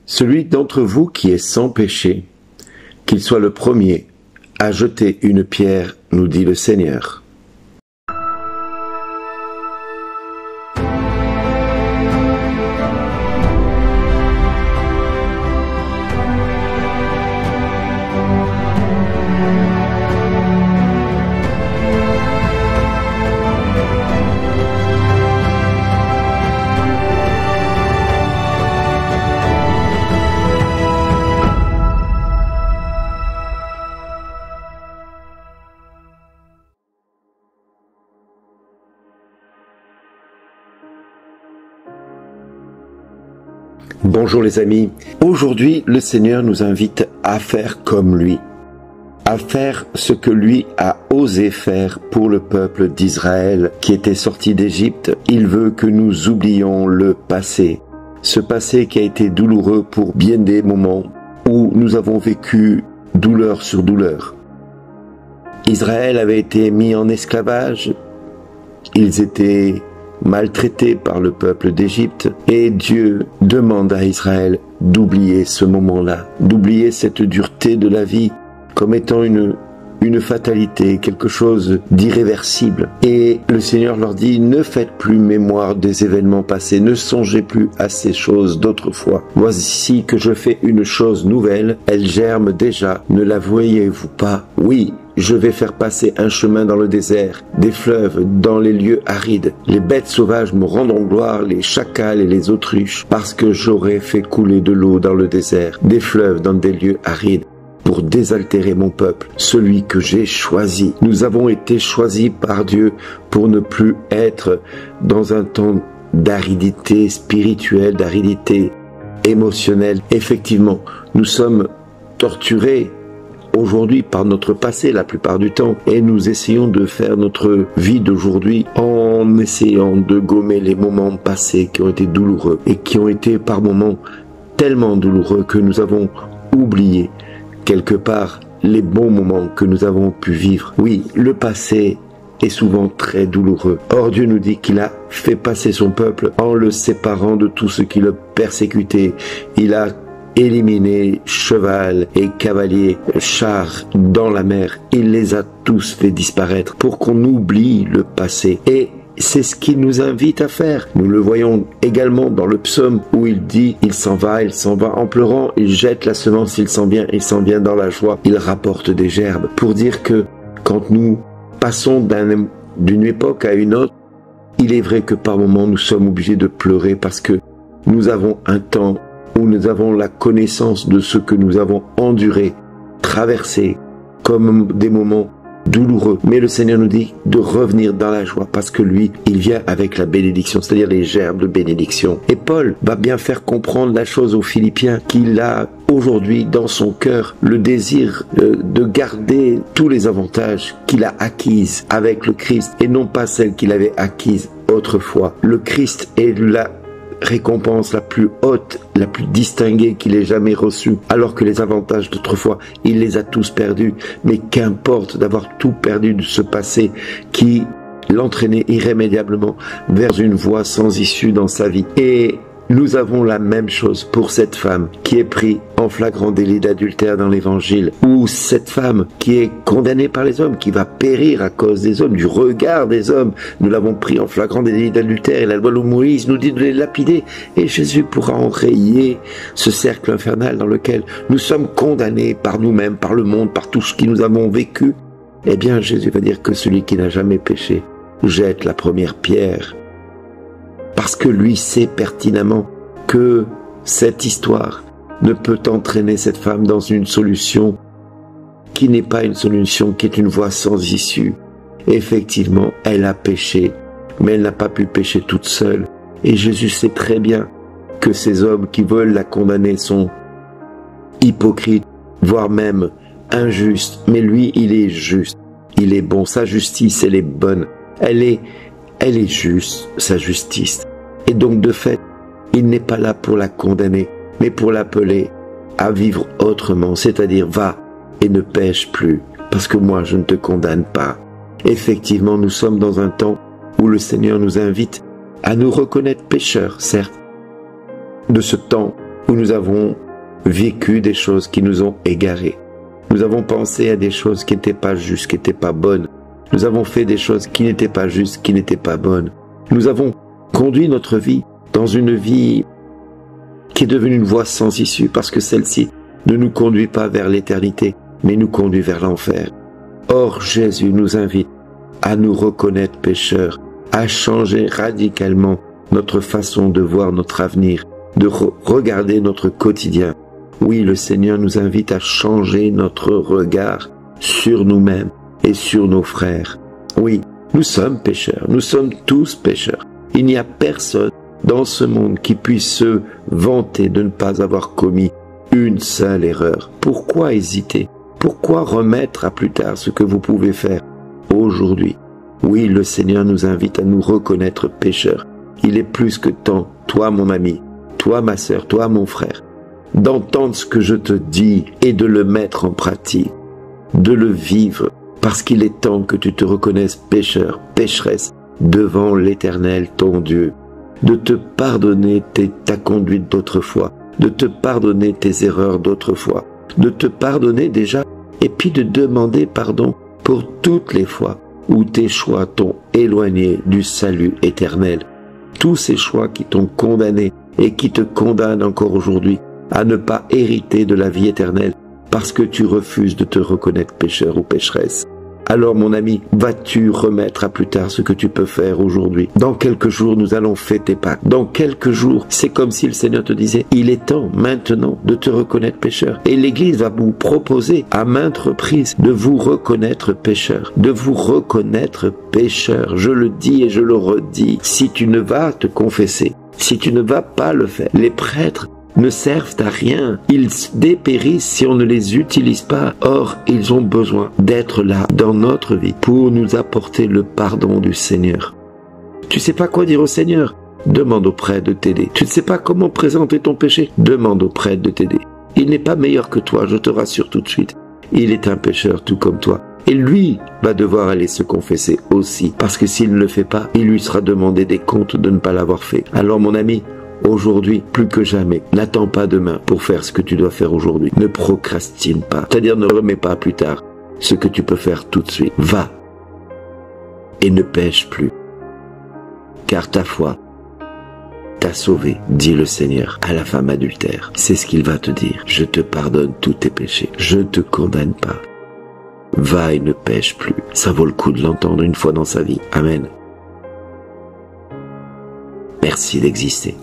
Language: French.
Celui d'entre vous qui est sans péché, qu'il soit le premier à jeter une pierre, nous dit le Seigneur. Bonjour les amis, aujourd'hui le Seigneur nous invite à faire comme lui, à faire ce que lui a osé faire pour le peuple d'Israël qui était sorti d'Égypte. Il veut que nous oublions le passé, ce passé qui a été douloureux pour bien des moments où nous avons vécu douleur sur douleur. Israël avait été mis en esclavage, ils étaient maltraités par le peuple d'Égypte, et Dieu demande à Israël d'oublier ce moment-là, d'oublier cette dureté de la vie comme étant une fatalité, quelque chose d'irréversible. Et le Seigneur leur dit, ne faites plus mémoire des événements passés, ne songez plus à ces choses d'autrefois. Voici que je fais une chose nouvelle, elle germe déjà, ne la voyez-vous pas? Oui, je vais faire passer un chemin dans le désert, des fleuves dans les lieux arides. Les bêtes sauvages me rendront gloire, les chacals et les autruches, parce que j'aurai fait couler de l'eau dans le désert, des fleuves dans des lieux arides, pour désaltérer mon peuple, celui que j'ai choisi. Nous avons été choisis par Dieu pour ne plus être dans un temps d'aridité spirituelle, d'aridité émotionnelle. Effectivement, nous sommes torturés aujourd'hui par notre passé la plupart du temps, et nous essayons de faire notre vie d'aujourd'hui en essayant de gommer les moments passés qui ont été douloureux et qui ont été par moments tellement douloureux que nous avons oublié quelque part les bons moments que nous avons pu vivre. Oui, le passé est souvent très douloureux. Or Dieu nous dit qu'il a fait passer son peuple en le séparant de tout ce qui le persécutait. Il a éliminé cheval et cavalier, chars dans la mer. Il les a tous fait disparaître pour qu'on oublie le passé. Et c'est ce qu'il nous invite à faire. Nous le voyons également dans le psaume où il dit, il s'en va en pleurant, il jette la semence, il s'en vient dans la joie, il rapporte des gerbes. Pour dire que quand nous passons d'une époque à une autre, il est vrai que par moments nous sommes obligés de pleurer parce que nous avons un temps où nous avons la connaissance de ce que nous avons enduré, traversé, comme des moments douloureux. Mais le Seigneur nous dit de revenir dans la joie parce que lui, il vient avec la bénédiction, c'est-à-dire les gerbes de bénédiction. Et Paul va bien faire comprendre la chose aux Philippiens qu'il a aujourd'hui dans son cœur le désir de garder tous les avantages qu'il a acquis avec le Christ et non pas celles qu'il avait acquises autrefois. Le Christ est la récompense la plus haute, la plus distinguée qu'il ait jamais reçue, alors que les avantages d'autrefois, il les a tous perdus. Mais qu'importe d'avoir tout perdu de ce passé qui l'entraînait irrémédiablement vers une voie sans issue dans sa vie. Et nous avons la même chose pour cette femme qui est prise en flagrant délit d'adultère dans l'évangile, ou cette femme qui est condamnée par les hommes, qui va périr à cause des hommes, du regard des hommes. Nous l'avons pris en flagrant délit d'adultère et la loi de Moïse nous dit de les lapider, et Jésus pourra enrayer ce cercle infernal dans lequel nous sommes condamnés par nous-mêmes, par le monde, par tout ce que nous avons vécu. Eh bien Jésus va dire que celui qui n'a jamais péché jette la première pierre. Parce que lui sait pertinemment que cette histoire ne peut entraîner cette femme dans une solution qui n'est pas une solution, qui est une voie sans issue. Effectivement, elle a péché, mais elle n'a pas pu pécher toute seule. Et Jésus sait très bien que ces hommes qui veulent la condamner sont hypocrites, voire même injustes. Mais lui, il est juste, il est bon, sa justice, elle est bonne, elle est juste, sa justice. Et donc, de fait, il n'est pas là pour la condamner, mais pour l'appeler à vivre autrement, c'est-à-dire va et ne pêche plus, parce que moi, je ne te condamne pas. Effectivement, nous sommes dans un temps où le Seigneur nous invite à nous reconnaître pécheurs, certes. De ce temps où nous avons vécu des choses qui nous ont égarés. Nous avons pensé à des choses qui n'étaient pas justes, qui n'étaient pas bonnes. Nous avons fait des choses qui n'étaient pas justes, qui n'étaient pas bonnes. Nous avons conduit notre vie dans une vie qui est devenue une voie sans issue parce que celle-ci ne nous conduit pas vers l'éternité, mais nous conduit vers l'enfer. Or, Jésus nous invite à nous reconnaître pécheurs, à changer radicalement notre façon de voir notre avenir, de regarder notre quotidien. Oui, le Seigneur nous invite à changer notre regard sur nous-mêmes et sur nos frères. Oui, nous sommes pécheurs, nous sommes tous pécheurs. Il n'y a personne dans ce monde qui puisse se vanter de ne pas avoir commis une seule erreur. Pourquoi hésiter? Pourquoi remettre à plus tard ce que vous pouvez faire aujourd'hui? Oui, le Seigneur nous invite à nous reconnaître pécheurs. Il est plus que temps, toi mon ami, toi ma sœur, toi mon frère, d'entendre ce que je te dis et de le mettre en pratique, de le vivre, parce qu'il est temps que tu te reconnaisses pécheur, pécheresse, devant l'Éternel ton Dieu, de te pardonner ta conduite d'autrefois, de te pardonner tes erreurs d'autrefois, de te pardonner déjà, et puis de demander pardon pour toutes les fois où tes choix t'ont éloigné du salut éternel. Tous ces choix qui t'ont condamné et qui te condamnent encore aujourd'hui à ne pas hériter de la vie éternelle parce que tu refuses de te reconnaître pécheur ou pécheresse. Alors mon ami, vas-tu remettre à plus tard ce que tu peux faire aujourd'hui? Dans quelques jours, nous allons fêter Pâques. Dans quelques jours, c'est comme si le Seigneur te disait, il est temps maintenant de te reconnaître pécheur. Et l'Église va vous proposer à maintes reprises de vous reconnaître pécheur, de vous reconnaître pécheur. Je le dis et je le redis, si tu ne vas te confesser, si tu ne vas pas le faire, les prêtres ne servent à rien. Ils dépérissent si on ne les utilise pas. Or, ils ont besoin d'être là dans notre vie pour nous apporter le pardon du Seigneur. Tu sais pas quoi dire au Seigneur? Demande au prêtre de t'aider. Tu ne sais pas comment présenter ton péché? Demande au prêtre de t'aider. Il n'est pas meilleur que toi, je te rassure tout de suite. Il est un pécheur tout comme toi. Et lui va devoir aller se confesser aussi. Parce que s'il ne le fait pas, il lui sera demandé des comptes de ne pas l'avoir fait. Alors mon ami, aujourd'hui, plus que jamais, n'attends pas demain pour faire ce que tu dois faire aujourd'hui. Ne procrastine pas, c'est-à-dire ne remets pas plus tard ce que tu peux faire tout de suite. Va et ne pêche plus, car ta foi t'a sauvé, dit le Seigneur à la femme adultère. C'est ce qu'il va te dire. Je te pardonne tous tes péchés, je ne te condamne pas. Va et ne pêche plus. Ça vaut le coup de l'entendre une fois dans sa vie. Amen. Merci d'exister.